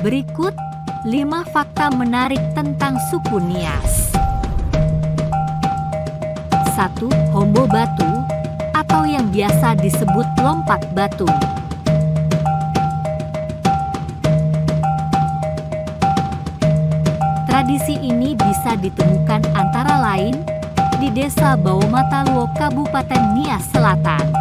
Berikut 5 fakta menarik tentang suku Nias. 1. Hombo Batu atau yang biasa disebut lompat batu. Tradisi ini bisa ditemukan antara lain di Desa Bawomataluo, Kabupaten Nias Selatan.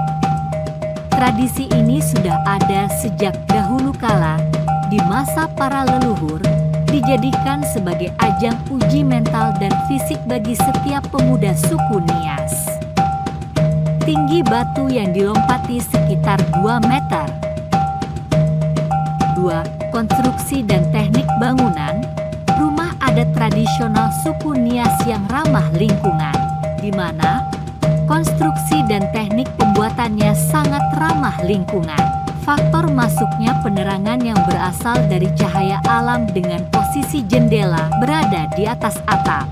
Tradisi ini sudah ada sejak dahulu kala, di masa para leluhur, dijadikan sebagai ajang uji mental dan fisik bagi setiap pemuda suku Nias. Tinggi batu yang dilompati sekitar 2 meter. 2. Konstruksi dan teknik bangunan. Rumah adat tradisional suku Nias yang ramah lingkungan, di mana konstruksi dan teknik pembuatannya sangat ramah lingkungan. Faktor masuknya penerangan yang berasal dari cahaya alam dengan posisi jendela berada di atas atap.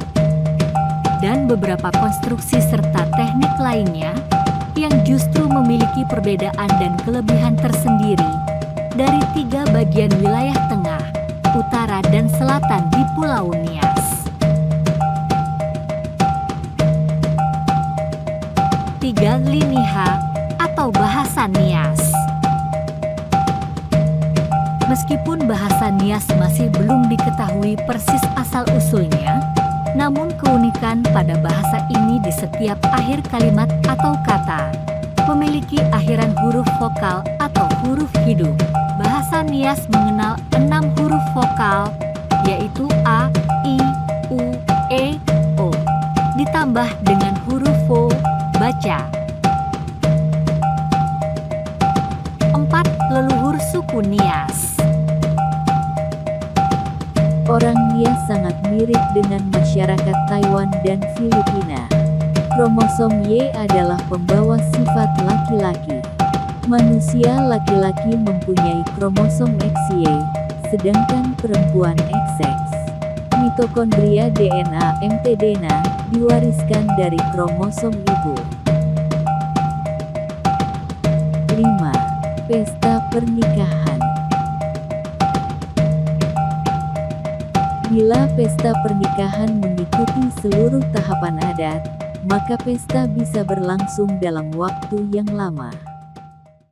Dan beberapa konstruksi serta teknik lainnya yang justru memiliki perbedaan dan kelebihan tersendiri dari 3 bagian wilayah tengah, utara dan selatan di Pulau Nias. 3. Liniha atau bahasa Nias. Meskipun bahasa Nias masih belum diketahui persis asal-usulnya, namun keunikan pada bahasa ini di setiap akhir kalimat atau kata memiliki akhiran huruf vokal atau huruf hidup. Bahasa Nias mengenal 6 huruf vokal, yaitu A, I, U, E, O, ditambah dengan huruf vo, baca. 4. Leluhur suku Nias. Orang Nias sangat mirip dengan masyarakat Taiwan dan Filipina. Kromosom Y adalah pembawa sifat laki-laki. Manusia laki-laki mempunyai kromosom XY, sedangkan perempuan XX. Mitokondria DNA mtDNA diwariskan dari kromosom ibu. 5. Pesta pernikahan. Bila pesta pernikahan mengikuti seluruh tahapan adat, maka pesta bisa berlangsung dalam waktu yang lama.